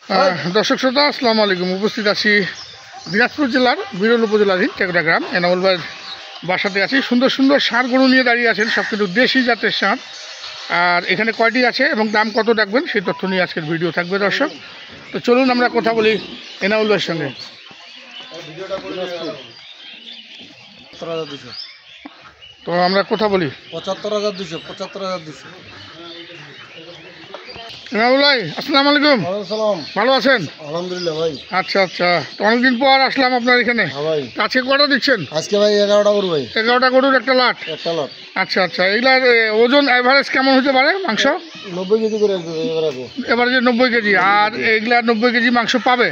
দর্শক শ্রোতা আসসালামু আলাইকুম। উপস্থিত আছি দিনাজপুর জেলার বিরল উপজেলাধীন টেকরা গ্রাম এনামুল ভাইয়ের বাসাতে আছি। সুন্দর সুন্দর ষাঁড় গরু নিয়ে দাঁড়িয়ে আছেন, সব কিন্তু দেশি জাতের ষাঁড়। আর এখানে কয়টি আছে এবং দাম কত রাখবেন সেই তথ্য নিয়ে আজকের ভিডিও থাকবে দর্শক। তো চলুন আমরা কথা বলি এনামুল ভাইয়ের সঙ্গে। তো আমরা কথা বলি ৭৫,২০০ এনামুল ভাই আসসালামু আলাইকুম, ভালো আছেন? আলহামদুলিল্লাহ ভাই। আচ্ছা আচ্ছা, তো অনেকদিন পর আসলাম আপনার এখানে। ভাই আজকে কটা দিচ্ছেন? আজকে ভাই 11টা গরু ভাই। 11টা গরুর একটা লাট। আচ্ছা আচ্ছা, এগুলার ওজন অ্যাভারেজ কেমন হতে পারে মাংস? 90 কেজি করে এবারে যে 90 কেজি, আর এগুলা 90 কেজি মাংস পাবে?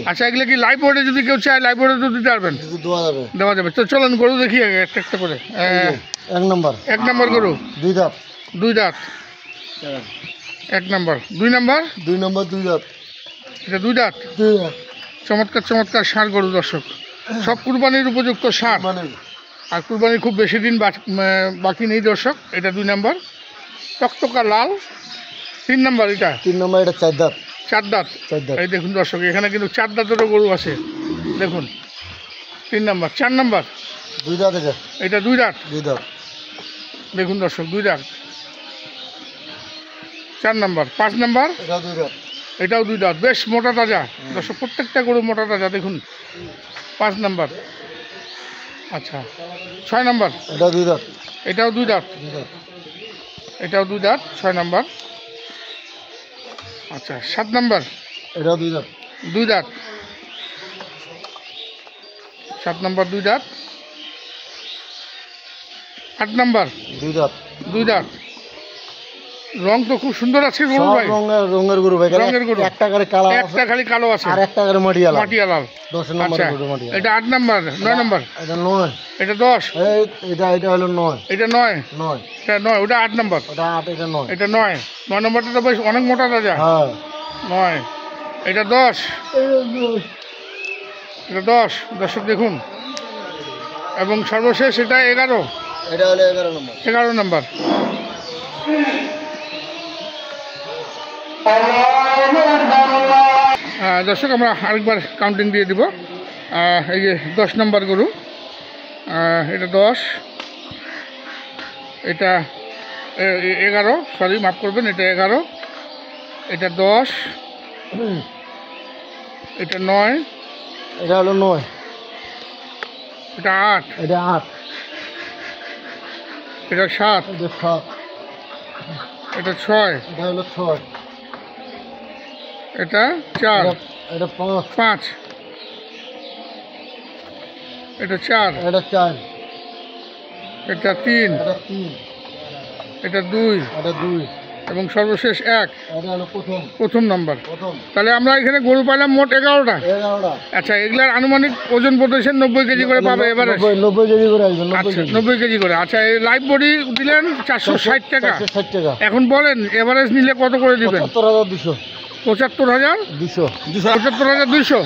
আচ্ছা, এগুলো কি লাইভ ওয়েটে যদি কেউ চায় লাইভ ওয়েটে তো দিতে পারবেন? দেওয়া যাবে। তো চলেন গরু দেখি একটা একটা করে। এক নম্বর গরু, দুই দাঁত। এক নম্বর, দুই নম্বর, দুই দাঁত। এটা দুই দাঁত। চমৎকার চমৎকার ষাঁড় গরু দর্শক, সব কুরবানির উপযুক্ত ষাঁড়। আর কুরবানির খুব বেশি দিন বাকি নেই দর্শক। এটা দুই নম্বর, টকটকা লাল। তিন নম্বর, এটা এটা চার দাঁত। এই দেখুন দর্শক, এখানে কিন্তু চার দাঁতেরও গরু আছে দেখুন। তিন নম্বর। চার নম্বর, দুই দাঁত। এটা দুই দাঁত। দেখুন দর্শক, দুই দাঁত। চার নম্বর। পাঁচ নম্বর, এটাও দুই দাঁত, বেশ মোটা তাজা দর্শক, প্রত্যেকটা গরু মোটা তাজা দেখুন। পাঁচ নম্বর। আচ্ছা, ছয় নম্বর, এটাও দুই দাঁত। এটাও দুই দাঁত, ছয় নম্বর। আচ্ছা, সাত নম্বর, এটাও দুই দাঁত। সাত নম্বর, দুই দাঁত। আট নম্বর, দুই দাঁত। রং তো খুব সুন্দর আছে গরু ভাই, রঙের গরু ভাই। রঙের গরু, একটা খালি কালো আছে আর একটা করে মাটিয়া লাল। 10 নম্বর। এটা 8 নম্বর। 9 নম্বর, এটা 9। এটা 10। এটা হলো 9। এটা 9। এটা 9, ওটা 8 নম্বর। ওটা 8, এটা 9। এটা 9। 9 নম্বরটা তো বেশ অনেক মোটা তাজা। হ্যাঁ, 9। এটা 10। এটা 10 দর্শক দেখুন। এবং সর্বশেষ এটা 11। এটা হলো 11 নম্বর। 11 নম্বর। দর্শক আমরা আরেকবার কাউন্টিং দিয়ে দিব। এই যে 10 নম্বর গরু, এটা 10। এটা 11, সরি মাফ করবেন, এটা 11। এটা 10। এটা 9। এটা হলো 9। এটা 8। এটা 8। এটা 7। এটা 6। এটা হলো 6। এটা 4। এটা 5। এটা 4। এটা 4। এটা 3। এটা 2। এবং সর্বশেষ 1। এটা হলো প্রথম নম্বর। তাহলে আমরা এখানে গরু পাইলাম মোট 11টা। আচ্ছা, এগুলার আনুমানিক ওজন বলতেছেন 90 কেজি করে পাবে এবারে? 90 কেজি করে আসবে। 90 কেজি করে। আচ্ছা, এই লাইভ বডি দিলেন 460 টাকা। এখন বলেন এভারেজ নিলে কত করে দিবেন? ৭৫,২০০। ৭৫,২০০।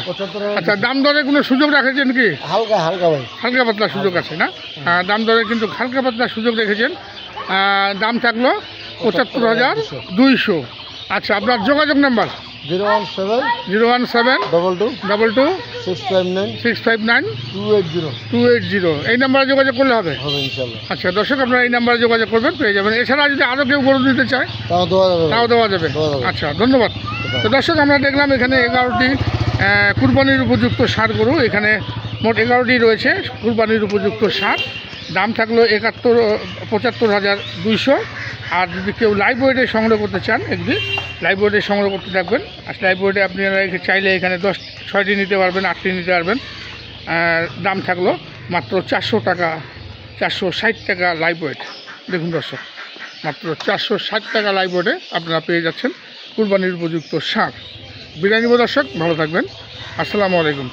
আচ্ছা, দাম দরে কোনো সুযোগ রাখেছেন কি? হালকা ভাই, হালকা পাতলা সুযোগ আছে না? দাম দরে কিন্তু হালকা পাতলা সুযোগ রেখেছেন। দাম থাকলো ৭৫,২০০। আচ্ছা, আপনার যোগাযোগ নাম্বার? 017 22 659 280। এই নাম্বারে যোগাযোগ করলে হবে ইনশাআল্লাহ। আচ্ছা দর্শক, আপনারা এই নাম্বারে যোগাযোগ করবেন, পেয়ে যাবেন। এছাড়া যদি আরও কেউ গরু দিতে চায় তাও দেওয়া যাবে। আচ্ছা, ধন্যবাদ। তো দর্শক, আমরা দেখলাম এখানে 11টি কুরবানির উপযুক্ত ষাঁড় গরু। এখানে মোট 11টি রয়েছে কুরবানির উপযুক্ত ষাঁড়। দাম থাকলো 75,200। আর যদি কেউ লাইভ ওয়েটে সংগ্রহ করতে চান, এগুলি লাইভ ওয়েটে সংগ্রহ করতে থাকবেন। আর লাইভ ওয়েটে আপনারা চাইলে এখানে 6টি নিতে পারবেন, 8টি নিতে পারবেন। দাম থাকলো মাত্র 400 টাকা, 460 টাকা লাইভ ওয়েট। দেখুন দর্শক, মাত্র 460 টাকা লাইভ ওয়েটে আপনারা পেয়ে যাচ্ছেন কুরবানির উপযুক্ত ষাঁড়। বিদায় নিব দর্শক, ভালো থাকবেন। আসসালামু আলাইকুম।